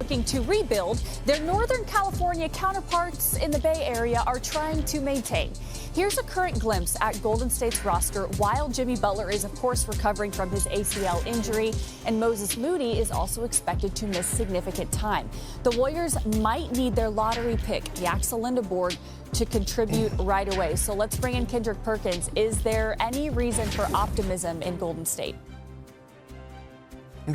looking to rebuild, their Northern California counterparts in the Bay Area are trying to maintain. Here's a current glimpse at Golden State's roster while Jimmy Butler is, of course, recovering from his ACL injury, and Moses Moody is also expected to miss significant time. The Warriors might need their lottery pick, Yaxel Lindeborg, to contribute right away. So let's bring in Kendrick Perkins. Is there any reason for optimism in Golden State? Are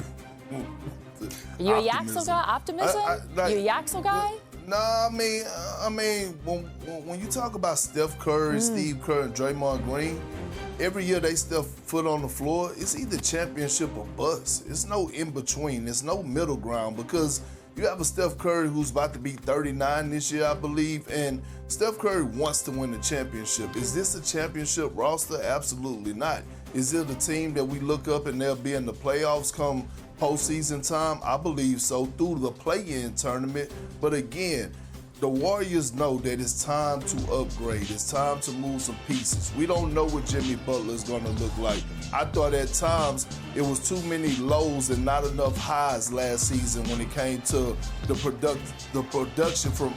you a Yaxel guy? Optimism? You a Yaxel guy? No, I mean, when you talk about Steph Curry, Steve Kerr, and Draymond Green, every year they step foot on the floor, it's either championship or bust. It's no in between. There's no middle ground because you have a Steph Curry who's about to be 39 this year, I believe, and Steph Curry wants to win the championship. Is this a championship roster? Absolutely not. Is it a team that we look up and they'll be in the playoffs come postseason time? I believe so, through the play-in tournament. But again, the Warriors know that it's time to upgrade. It's time to move some pieces. We don't know what Jimmy Butler is going to look like. I thought at times it was too many lows and not enough highs last season when it came to the production from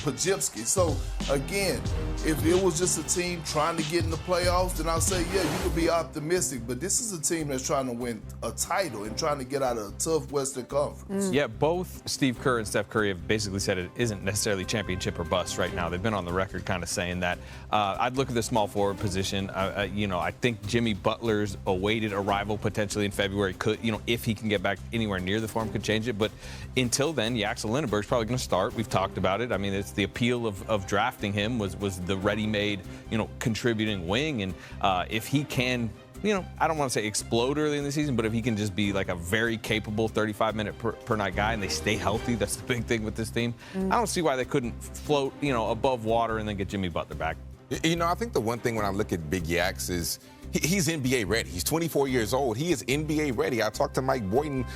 Pajipski. So again, if it was just a team trying to get in the playoffs, then I'll say, yeah, you could be optimistic. But this is a team that's trying to win a title and trying to get out of a tough Western Conference. Yeah, both Steve Kerr and Steph Curry have basically said it isn't necessarily championship or bust right now. They've been on the record kind of saying that. I'd look at the small forward position. I think Jimmy Butler's awaited arrival potentially in February could, if he can get back anywhere near the form, could change it. But until then, Yaxel Lindeberg's probably going to start. We've talked about it. I mean, it's the appeal of drafting him was the ready-made, contributing wing. And if he can, I don't want to say explode early in the season, but if he can just be like a very capable 35-minute per night guy and they stay healthy, that's the big thing with this team. I don't see why they couldn't float, above water and then get Jimmy Butler back. I think the one thing when I look at Big Yax is he's NBA ready. He's 24 years old. He is NBA ready. I talked to Mike Boynton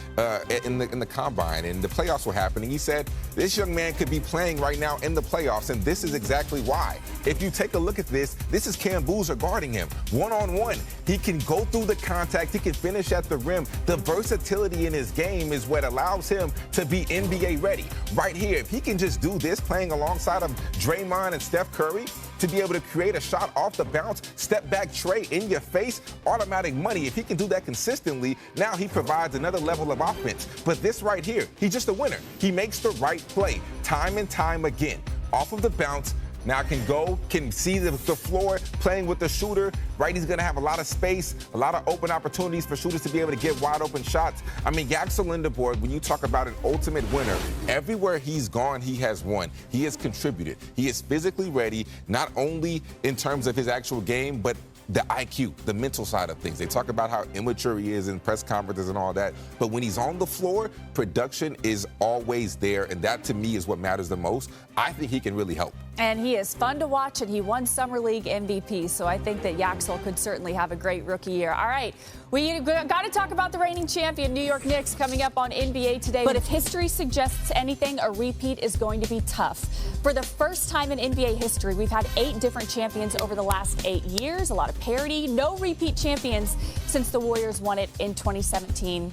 in the combine, and the playoffs were happening. He said this young man could be playing right now in the playoffs, and this is exactly why. If you take a look at this is Cam Boozer guarding him one-on-one. He can go through the contact. He can finish at the rim. The versatility in his game is what allows him to be NBA ready. Right here, if he can just do this, playing alongside of Draymond and Steph Curry, to be able to create a shot off the bounce, step back tray in your face, automatic money. If he can do that consistently, now he provides another level of offense. But this right here, he's just a winner. He makes the right play time and time again. Off of the bounce, now can see the floor, playing with the shooter, right? He's going to have a lot of space, a lot of open opportunities for shooters to be able to get wide open shots. I mean, Yaxel Lindeborg, when you talk about an ultimate winner, everywhere he's gone, he has won. He has contributed. He is physically ready, not only in terms of his actual game, but the IQ, the mental side of things. They talk about how immature he is in press conferences and all that. But when he's on the floor, production is always there. And that, to me, is what matters the most. I think he can really help. And he is fun to watch, and he won Summer League MVP. So I think that Yaxel could certainly have a great rookie year. All right, we got to talk about the reigning champion, New York Knicks, coming up on NBA Today. But if history suggests anything, a repeat is going to be tough. For the first time in NBA history, we've had 8 different champions over the last 8 years. A lot of parity. No repeat champions since the Warriors won it in 2017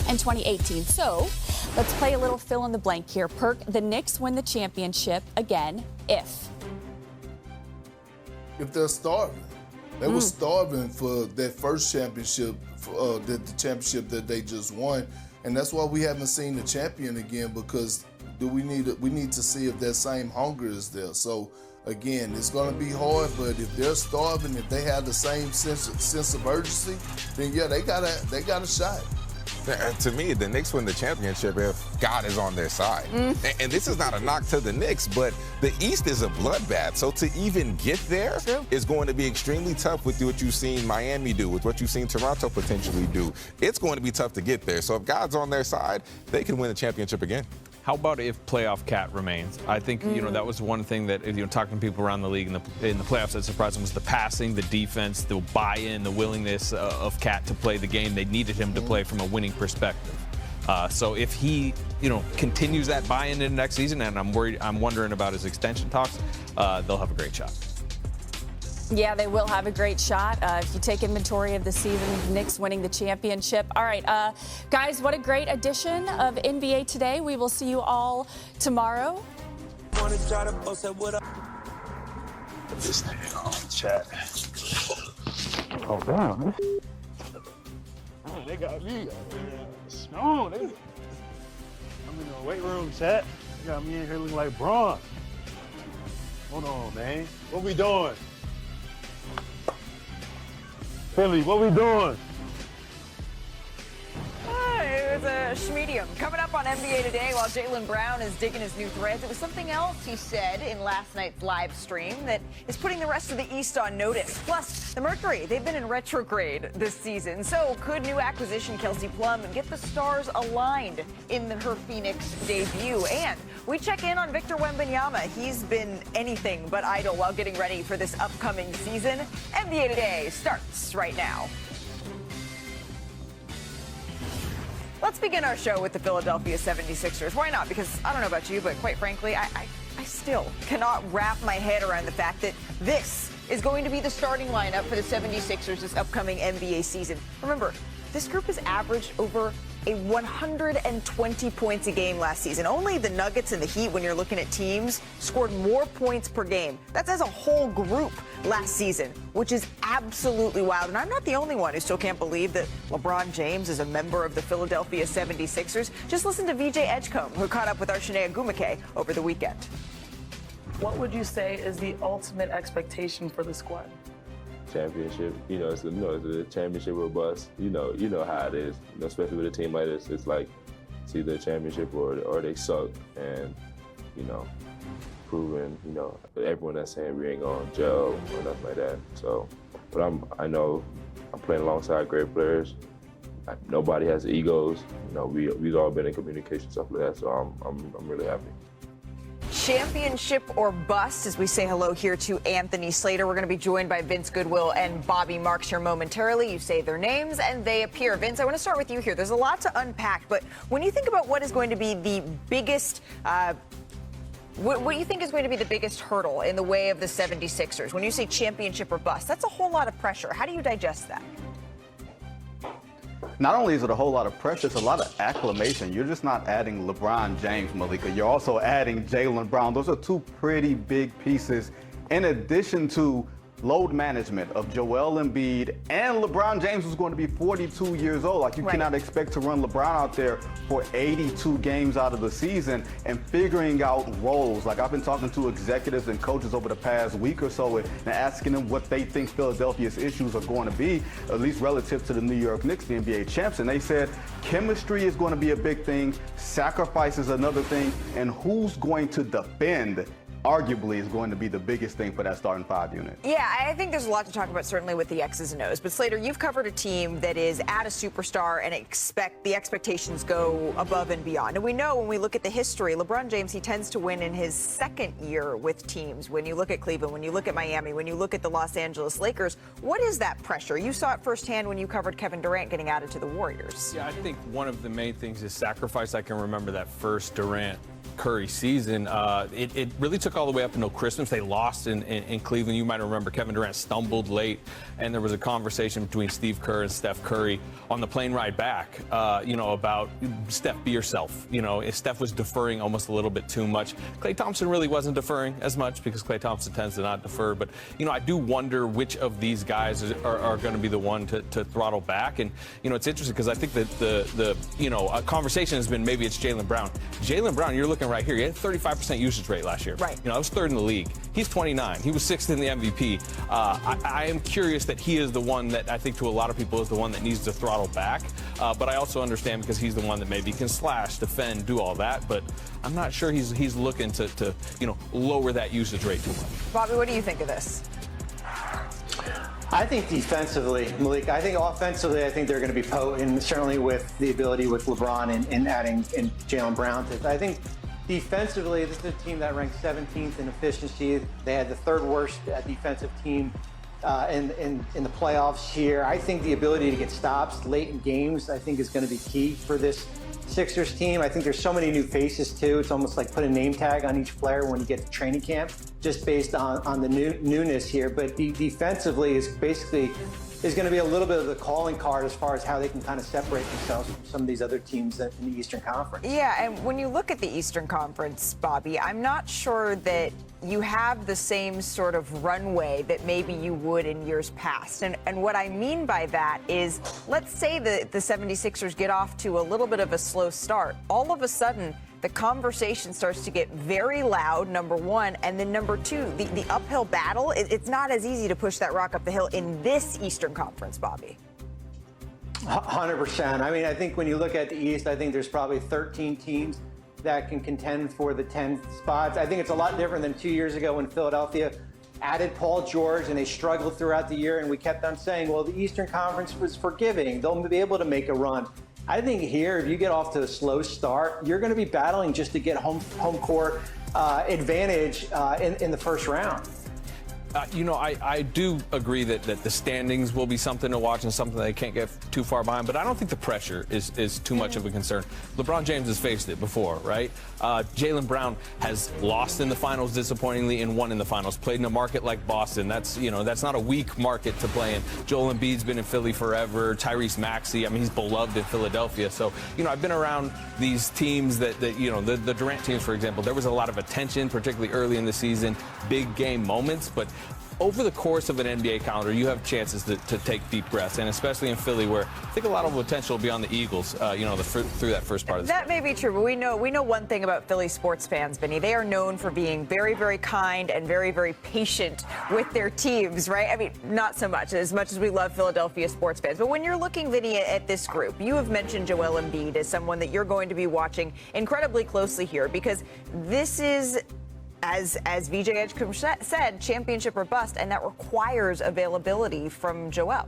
and 2018. So let's play a little fill in the blank here. Perk, the Knicks win the championship again if they're starving. They were starving for that first championship, the championship that they just won. And that's why we haven't seen the champion again, because we need to see if that same hunger is there. So again, it's going to be hard, but if they're starving, if they have the same sense of urgency, then yeah, they got a shot. To me, the Knicks win the championship if God is on their side. And this is not a knock to the Knicks, but the East is a bloodbath. So to even get there is going to be extremely tough with what you've seen Miami do, with what you've seen Toronto potentially do. It's going to be tough to get there. So if God's on their side, they can win the championship again. How about if playoff Cat remains? I think, that was one thing that, talking to people around the league in the playoffs that surprised them was the passing, the defense, the buy-in, the willingness of Cat to play the game. They needed him to play from a winning perspective. So if he, continues that buy-in into next season, and I'm wondering about his extension talks, they'll have a great shot. Yeah, they will have a great shot. If you take inventory of the season, Knicks winning the championship. All right, guys, what a great edition of NBA Today. We will see you all tomorrow. This nigga on chat. Oh, damn. Oh, they got me strong. I'm in the weight room, chat. They got me in here looking like Braun. Hold on, man. What we doing? Philly, what we doing? It was a schmedium. Coming up on NBA Today while Jaylen Brown is digging his new threads, it was something else he said in last night's live stream that is putting the rest of the East on notice. Plus, the Mercury, they've been in retrograde this season. So could new acquisition Kelsey Plum get the stars aligned in her Phoenix debut? And we check in on Victor Wembanyama. He's been anything but idle while getting ready for this upcoming season. NBA Today starts right now. Let's begin our show with the Philadelphia 76ers. Why not? Because I don't know about you, but quite frankly, I still cannot wrap my head around the fact that this is going to be the starting lineup for the 76ers this upcoming NBA season. Remember, this group has averaged over 120 points a game last season. Only the Nuggets and the Heat, when you're looking at teams, scored more points per game. That's as a whole group last season, which is absolutely wild. And I'm not the only one who still can't believe that LeBron James is a member of the Philadelphia 76ers. Just listen to VJ Edgecombe, who caught up with our Shanae Agumake over the weekend. What would you say is the ultimate expectation for the squad? Championship, it's a championship or bust. You know how it is. Especially with a team like this, it's like it's either a championship or they suck, and proving everyone that's saying we ain't gonna gel or nothing like that. So, but I know I'm playing alongside great players. Nobody has egos. We've all been in communication, stuff like that. So I'm really happy. Championship or bust, as we say hello here to Anthony Slater. We're going to be joined by Vince Goodwill and Bobby Marks here momentarily. You say their names and they appear. Vince, I want to start with you here. There's a lot to unpack, but when you think about what is going to be the biggest, what you think is going to be the biggest hurdle in the way of the 76ers, when you say championship or bust, that's a whole lot of pressure. How do you digest that? Not only is it a whole lot of pressure, it's a lot of acclamation. You're just not adding LeBron James, Malika. You're also adding Jaylen Brown. Those are two pretty big pieces, in addition to load management of Joel Embiid, and LeBron James was going to be 42 years old. Like, you cannot expect to run LeBron out there for 82 games out of the season and figuring out roles. Like, I've been talking to executives and coaches over the past week or so and asking them what they think Philadelphia's issues are going to be, at least relative to the New York Knicks, the NBA champs. And they said chemistry is going to be a big thing, sacrifice is another thing, and who's going to defend arguably is going to be the biggest thing for that starting five unit. Yeah, I think there's a lot to talk about, certainly with the X's and O's. But Slater, you've covered a team that is at a superstar and the expectations go above and beyond. And we know when we look at the history, LeBron James, he tends to win in his second year with teams. When you look at Cleveland, when you look at Miami, when you look at the Los Angeles Lakers, what is that pressure? You saw it firsthand when you covered Kevin Durant getting added to the Warriors. Yeah, I think one of the main things is sacrifice. I can remember that first Durant Curry season. It really took all the way up until Christmas. They lost in Cleveland. You might remember Kevin Durant stumbled late, and there was a conversation between Steve Kerr and Steph Curry on the plane ride back, about Steph, be yourself. Steph was deferring almost a little bit too much. Klay Thompson really wasn't deferring as much because Klay Thompson tends to not defer. But, I do wonder which of these guys are going to be the one to throttle back. And, it's interesting because I think that a conversation has been maybe it's Jaylen Brown. Jaylen Brown, you're looking right here. He had a 35% usage rate last year. Right. I was third in the league. He's 29. He was sixth in the MVP. I am curious that he is the one that I think to a lot of people is the one that needs to throttle back. But I also understand because he's the one that maybe can slash, defend, do all that. But I'm not sure he's looking to lower that usage rate too much. Bobby, what do you think of this? I think defensively, Malik, I think offensively, I think they're going to be potent, certainly with the ability with LeBron and adding in Jaylen Brown. I think defensively, this is a team that ranked 17th in efficiency. They had the third worst defensive team in the playoffs here. I think the ability to get stops late in games, I think, is going to be key for this Sixers team. I think there's so many new faces too. It's almost like put a name tag on each player when you get to training camp, just based on the newness here. But defensively is going to be a little bit of the calling card as far as how they can kind of separate themselves from some of these other teams in the Eastern Conference. Yeah, and when you look at the Eastern Conference, Bobby, I'm not sure that you have the same sort of runway that maybe you would in years past. And what I mean by that is, let's say the 76ers get off to a little bit of a slow start. All of a sudden, the conversation starts to get very loud, number one, and then number two, the uphill battle, it's not as easy to push that rock up the hill in this Eastern Conference, Bobby. 100%. I mean, I think when you look at the East, I think there's probably 13 teams that can contend for the 10 spots. I think it's a lot different than 2 years ago when Philadelphia added Paul George and they struggled throughout the year, and we kept on saying, well, the Eastern Conference was forgiving. They'll be able to make a run. I think here, if you get off to a slow start, you're going to be battling just to get home court advantage in the first round. I do agree that the standings will be something to watch and something they can't get too far behind, but I don't think the pressure is too much of a concern. LeBron James has faced it before, right? Jaylen Brown has lost in the finals disappointingly and won in the finals. Played in a market like Boston. That's not a weak market to play in. Joel Embiid's been in Philly forever. Tyrese Maxey, I mean, he's beloved in Philadelphia. So, I've been around these teams that the Durant teams, for example, there was a lot of attention, particularly early in the season, big game moments, but over the course of an NBA calendar, you have chances to take deep breaths, and especially in Philly, where I think a lot of potential will be on the Eagles, through that first part of the season. That may be true, but we know one thing about Philly sports fans, Vinny. They are known for being very, very kind and very, very patient with their teams, right? I mean, not so much as we love Philadelphia sports fans. But when you're looking, Vinny, at this group, you have mentioned Joel Embiid as someone that you're going to be watching incredibly closely here, because this is, as VJ Edgecombe said, championship or bust, and that requires availability from Joel.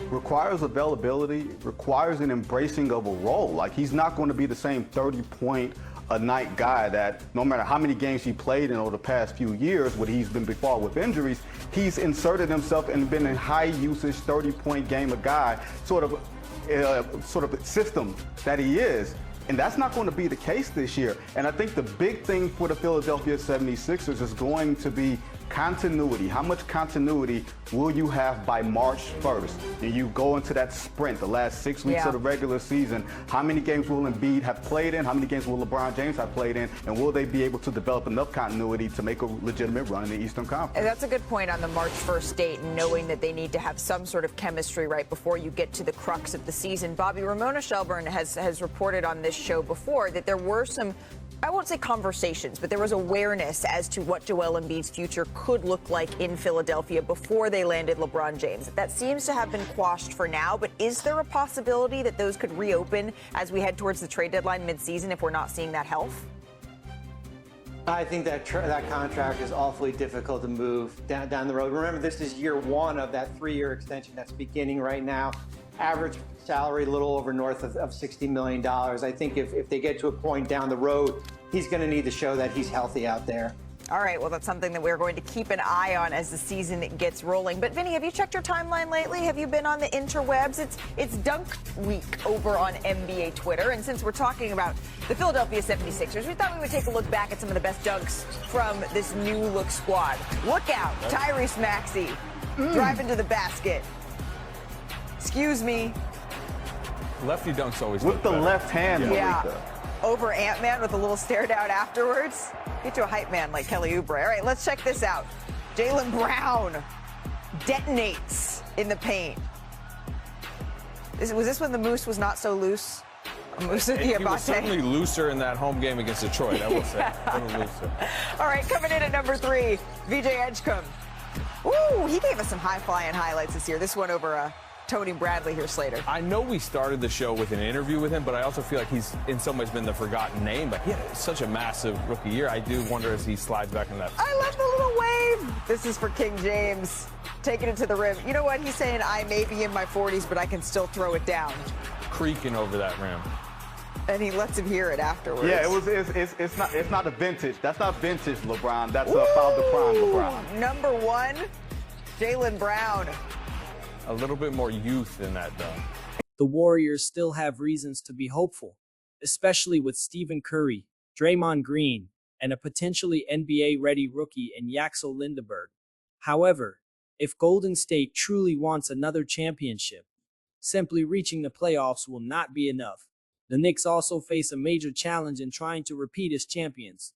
Requires availability, requires an embracing of a role. Like, he's not going to be the same 30-point-a-night guy that no matter how many games he played in over the past few years, what he's been before with injuries, he's inserted himself and been a high-usage 30-point game a guy, sort of system that he is. And that's not going to be the case this year. And I think the big thing for the Philadelphia 76ers is going to be continuity. How much continuity will you have by March 1st? And you go into that sprint, the last 6 weeks of the regular season. How many games will Embiid have played in? How many games will LeBron James have played in? And will they be able to develop enough continuity to make a legitimate run in the Eastern Conference? And that's a good point on the March 1st date, knowing that they need to have some sort of chemistry right before you get to the crux of the season. Bobby, Ramona Shelburne has reported on this show before that there were some, I won't say conversations, but there was awareness as to what Joel Embiid's future could look like in Philadelphia before they landed LeBron James. That seems to have been quashed for now, but is there a possibility that those could reopen as we head towards the trade deadline midseason if we're not seeing that health? I think that contract is awfully difficult to move down the road. Remember, this is year one of that 3-year extension that's beginning right now. Average salary a little over north of $60 million. I think if they get to a point down the road, he's going to need to show that he's healthy out there. All right, well, that's something that we're going to keep an eye on as the season gets rolling. But, Vinny, have you checked your timeline lately? Have you been on the interwebs? It's dunk week over on NBA Twitter. And since we're talking about the Philadelphia 76ers, we thought we would take a look back at some of the best dunks from this new-look squad. Look out, Tyrese Maxey driving to the basket. Excuse me. Lefty dunks always with the better. Left hand, yeah. Malika. Over Ant-Man with a little stare down afterwards. Get to a hype man like Kelly Oubre. All right, let's check this out. Jaylen Brown detonates in the paint. Was this when the Moose was not so loose? Moussa Diabate. He was certainly looser in that home game against Detroit, I will say. A little looser. All right, coming in at number 3, VJ Edgecombe. Ooh, he gave us some high-flying highlights this year. This one over Tony Bradley here, Slater. I know we started the show with an interview with him, but I also feel like he's in some ways been the forgotten name. But he had such a massive rookie year. I do wonder as he slides back into that. I love the little wave. This is for King James, taking it to the rim. You know what? He's saying, I may be in my 40s, but I can still throw it down. Creaking over that rim. And he lets him hear it afterwards. Yeah, it's not a vintage. That's not vintage LeBron. That's a foul the prime LeBron. Number 1, Jaylen Brown. A little bit more youth in that, though. The Warriors still have reasons to be hopeful, especially with Stephen Curry, Draymond Green, and a potentially NBA-ready rookie in Yaxel Lindeberg. However, if Golden State truly wants another championship, simply reaching the playoffs will not be enough. The Knicks also face a major challenge in trying to repeat as champions.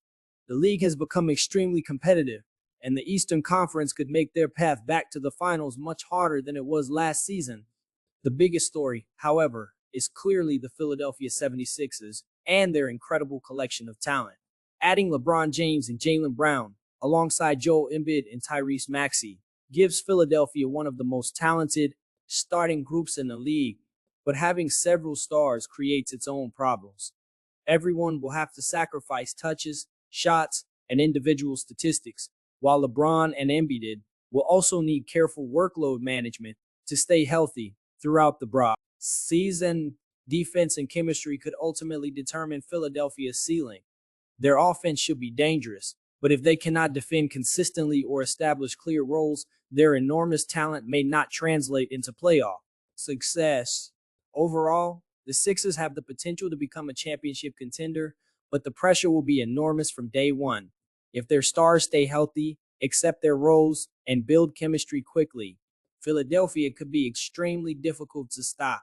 The league has become extremely competitive, and the Eastern Conference could make their path back to the finals much harder than it was last season. The biggest story, however, is clearly the Philadelphia 76ers and their incredible collection of talent. Adding LeBron James and Jaylen Brown, alongside Joel Embiid and Tyrese Maxey, gives Philadelphia one of the most talented starting groups in the league, but having several stars creates its own problems. Everyone will have to sacrifice touches, shots, and individual statistics, while LeBron and Embiid will also need careful workload management to stay healthy throughout the season. Defense and chemistry could ultimately determine Philadelphia's ceiling. Their offense should be dangerous, but if they cannot defend consistently or establish clear roles, their enormous talent may not translate into playoff success. Overall, the Sixers have the potential to become a championship contender, but the pressure will be enormous from day one. If their stars stay healthy, accept their roles, and build chemistry quickly, Philadelphia could be extremely difficult to stop.